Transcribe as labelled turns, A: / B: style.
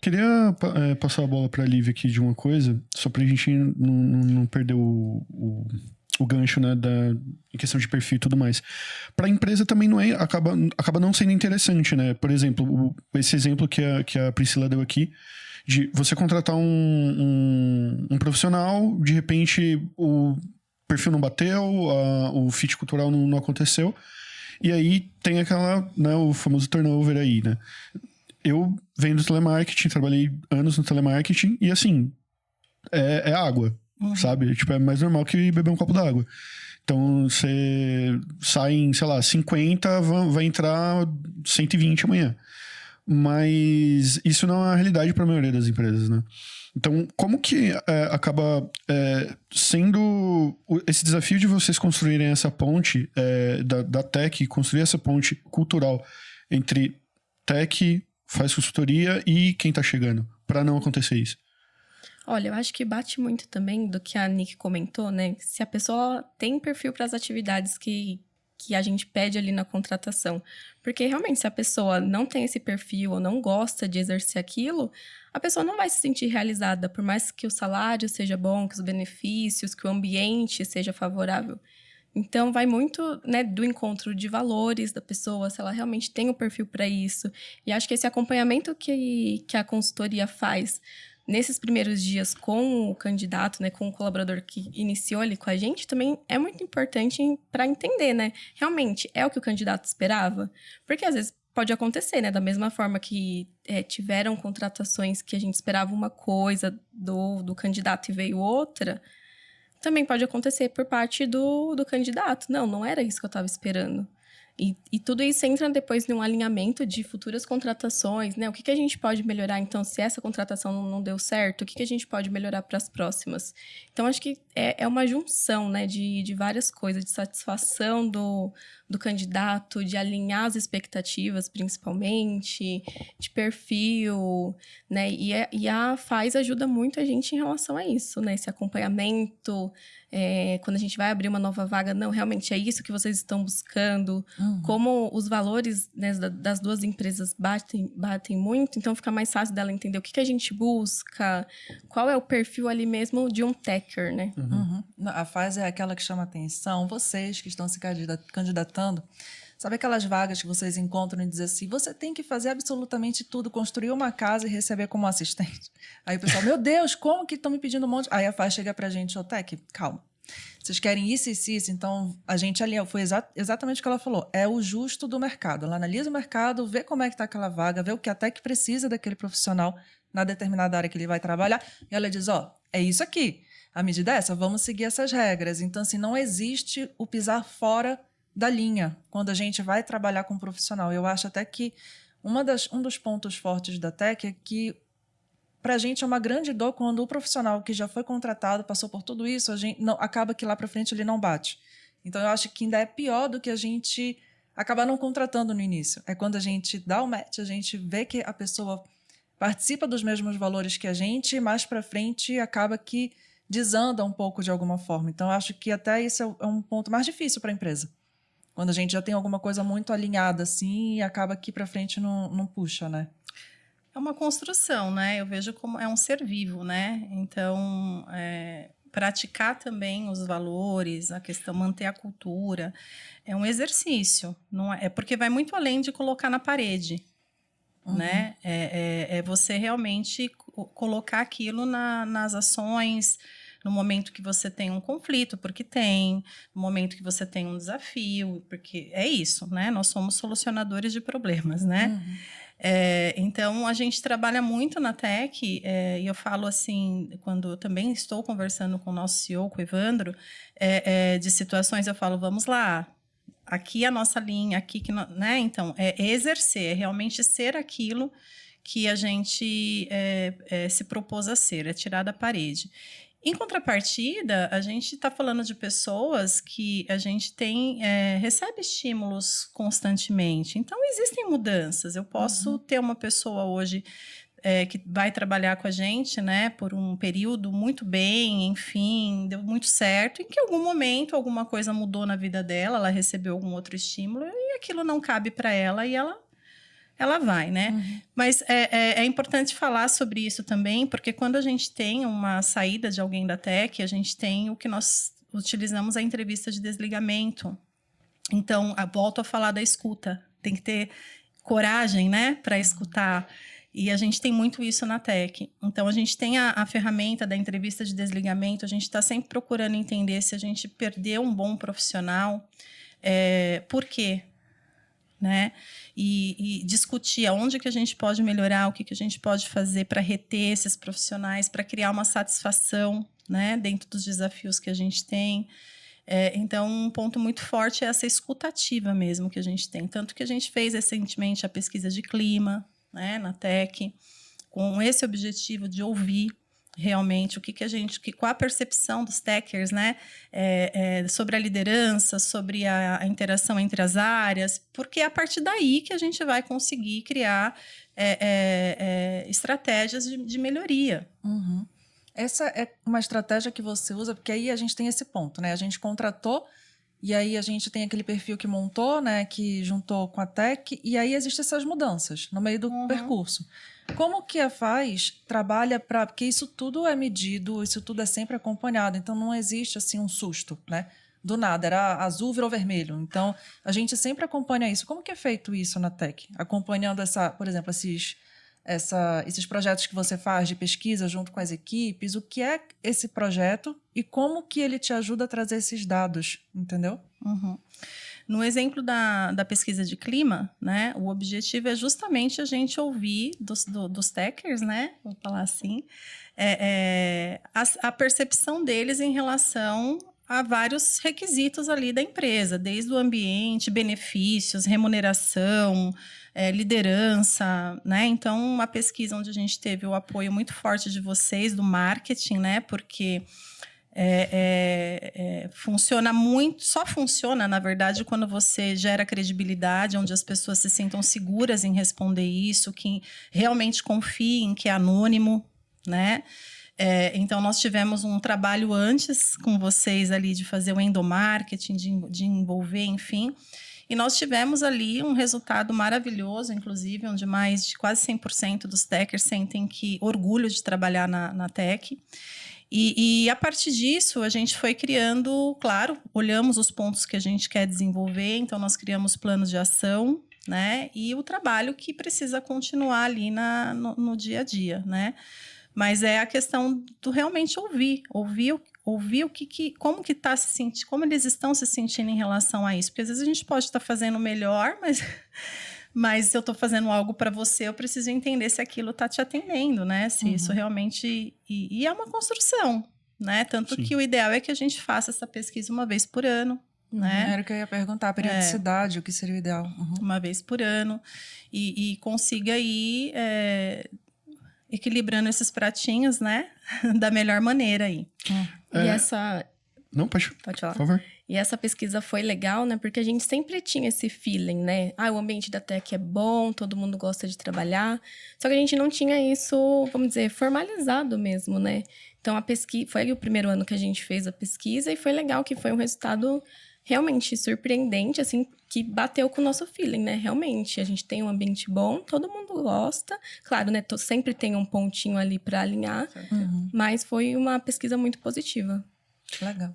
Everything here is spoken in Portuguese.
A: Queria passar a bola para a Lívia aqui de uma coisa, só para a gente não perder o gancho, né, em questão de perfil e tudo mais. Para a empresa também não acaba não sendo interessante, né? Por exemplo, esse exemplo que a Priscila deu aqui, de você contratar um profissional, de repente o perfil não bateu, o fit cultural não aconteceu, e aí tem né, o famoso turnover aí, né? Eu venho do telemarketing, trabalhei anos no telemarketing, e assim, é água, sabe? Tipo, é mais normal que beber um copo d'água. Então, você sai em, sei lá, 50, vai entrar 120 amanhã. Mas isso não é a realidade para a maioria das empresas, né? Então, como que acaba sendo esse desafio de vocês construírem essa ponte da tech, construir essa ponte cultural entre tech, faz consultoria e quem tá chegando, para não acontecer isso?
B: Olha, eu acho que bate muito também do que a Nick comentou, né? Se a pessoa tem perfil para as atividades que a gente pede ali na contratação. Porque realmente, se a pessoa não tem esse perfil ou não gosta de exercer aquilo, a pessoa não vai se sentir realizada, por mais que o salário seja bom, que os benefícios, que o ambiente seja favorável. Então, vai muito, né, do encontro de valores da pessoa, se ela realmente tem o perfil para isso. E acho que esse acompanhamento que a consultoria faz nesses primeiros dias com o candidato, né, com o colaborador que iniciou ali com a gente, também é muito importante para entender, né? Realmente é o que o candidato esperava? Porque às vezes pode acontecer, né? Da mesma forma que tiveram contratações que a gente esperava uma coisa do candidato e veio outra, também pode acontecer por parte do candidato. Não era isso que eu estava esperando. E tudo isso entra depois num alinhamento de futuras contratações, né? O que a gente pode melhorar, então, se essa contratação não deu certo? O que a gente pode melhorar para as próximas? Então, acho que é uma junção, né, de várias coisas, de satisfação do candidato, de alinhar as expectativas, principalmente, de perfil, né? E a FAS ajuda muito a gente em relação a isso, né? Esse acompanhamento, quando a gente vai abrir uma nova vaga, não, realmente é isso que vocês estão buscando. Como os valores, né, das duas empresas batem muito, então fica mais fácil dela entender o que a gente busca, qual é o perfil ali mesmo de um techer, né?
C: A fase é aquela que chama atenção. Vocês que estão se candidatando, sabe aquelas vagas que vocês encontram e dizem assim, você tem que fazer absolutamente tudo, construir uma casa e receber como assistente. Aí o pessoal, meu Deus, como que estão me pedindo um monte? Aí a faz chega pra gente, Tech, calma. Vocês querem isso, então a gente ali, foi exatamente o que ela falou, é o justo do mercado. Ela analisa o mercado, vê como é que está aquela vaga, vê o que a tech precisa daquele profissional na determinada área que ele vai trabalhar, e ela diz, é isso aqui, a medida é essa, vamos seguir essas regras. Então, assim, não existe o pisar fora da linha quando a gente vai trabalhar com um profissional. Eu acho até que um dos pontos fortes da tech é que para a gente é uma grande dor quando o profissional que já foi contratado, passou por tudo isso, a gente acaba que lá para frente ele não bate. Então, eu acho que ainda é pior do que a gente acabar não contratando no início. É quando a gente dá o match, a gente vê que a pessoa participa dos mesmos valores que a gente, e mais para frente acaba que desanda um pouco de alguma forma. Então, eu acho que até isso é um ponto mais difícil para a empresa. Quando a gente já tem alguma coisa muito alinhada assim e acaba aqui para frente não puxa, né?
D: É uma construção, né? Eu vejo como é um ser vivo, né? Então, praticar também os valores, a questão, manter a cultura, é um exercício. Não é porque vai muito além de colocar na parede, né? É você realmente colocar aquilo nas ações, no momento que você tem um conflito, porque tem, no momento que você tem um desafio, porque é isso, né? Nós somos solucionadores de problemas, né? Então, a gente trabalha muito na tech, e eu falo assim, quando eu também estou conversando com o nosso CEO, com o Evandro, de situações, eu falo, vamos lá, aqui a nossa linha, aqui que né? Então, é exercer, é realmente ser aquilo que a gente se propôs a ser, é tirar da parede. Em contrapartida, a gente está falando de pessoas que a gente recebe estímulos constantemente. Então, existem mudanças. Eu posso ter uma pessoa hoje que vai trabalhar com a gente, né, por um período muito bem, enfim, deu muito certo, em que em algum momento alguma coisa mudou na vida dela, ela recebeu algum outro estímulo e aquilo não cabe para ela e ela ela vai, né? Mas é importante falar sobre isso também, porque quando a gente tem uma saída de alguém da tech, a gente tem o que nós utilizamos a entrevista de desligamento. Então, volto a falar da escuta. Tem que ter coragem, né, para escutar. E a gente tem muito isso na tech. Então, a gente tem a ferramenta da entrevista de desligamento, a gente está sempre procurando entender se a gente perdeu um bom profissional, por quê, né? E discutir aonde que a gente pode melhorar, o que a gente pode fazer para reter esses profissionais, para criar uma satisfação, né, dentro dos desafios que a gente tem. Então, um ponto muito forte é essa escutativa mesmo que a gente tem. Tanto que a gente fez recentemente a pesquisa de clima, né, na tech, com esse objetivo de ouvir realmente qual a percepção dos techers, né, sobre a liderança, sobre a interação entre as áreas, porque é a partir daí que a gente vai conseguir criar estratégias de melhoria.
C: Uhum. Essa é uma estratégia que você usa, porque aí a gente tem esse ponto, né? A gente contratou e aí a gente tem aquele perfil que montou, né? Que juntou com a tech e aí existem essas mudanças no meio do percurso. Como que a FAZ trabalha para... Porque isso tudo é medido, isso tudo é sempre acompanhado, então não existe assim um susto, né? Do nada, era azul, virou vermelho. Então, a gente sempre acompanha isso. Como que é feito isso na tech? Acompanhando por exemplo, esses projetos que você faz de pesquisa junto com as equipes, o que é esse projeto e como que ele te ajuda a trazer esses dados, entendeu?
D: Uhum. No exemplo da pesquisa de clima, né, o objetivo é justamente a gente ouvir dos techers, né, vou falar assim, a percepção deles em relação a vários requisitos ali da empresa, desde o ambiente, benefícios, remuneração, liderança, né? Então, uma pesquisa onde a gente teve o apoio muito forte de vocês, do marketing, né? Porque funciona muito, só funciona, na verdade, quando você gera credibilidade, onde as pessoas se sintam seguras em responder isso, que realmente confiem que é anônimo, né? Então, nós tivemos um trabalho antes com vocês ali de fazer o endomarketing, de envolver, enfim. E nós tivemos ali um resultado maravilhoso, inclusive, onde mais de quase 100% dos techers sentem orgulho de trabalhar na tech. E a partir disso, a gente foi criando, claro, olhamos os pontos que a gente quer desenvolver, então nós criamos planos de ação, né? E o trabalho que precisa continuar ali no dia a dia, né? Mas é a questão do realmente ouvir como que tá se sentindo, como eles estão se sentindo em relação a isso. Porque às vezes a gente pode estar fazendo melhor, mas se eu estou fazendo algo para você, eu preciso entender se aquilo está te atendendo, né? Se isso realmente... E é uma construção, né? Tanto que o ideal é que a gente faça essa pesquisa uma vez por ano, né?
C: Era o que eu ia perguntar, a periodicidade, o que seria o ideal.
D: Uma vez por ano. E consiga ir... equilibrando esses pratinhos, né? Da melhor maneira aí.
B: E essa...
A: Não, pode falar. Por favor.
B: E essa pesquisa foi legal, né? Porque a gente sempre tinha esse feeling, né? O ambiente da tech é bom, todo mundo gosta de trabalhar. Só que a gente não tinha isso, vamos dizer, formalizado mesmo, né? Então, a pesquisa... Foi o primeiro ano que a gente fez a pesquisa e foi legal que foi um resultado realmente surpreendente, assim, que bateu com o nosso feeling, né? Realmente, a gente tem um ambiente bom, todo mundo gosta. Claro, né? Sempre tem um pontinho ali para alinhar, mas foi uma pesquisa muito positiva.
C: Legal.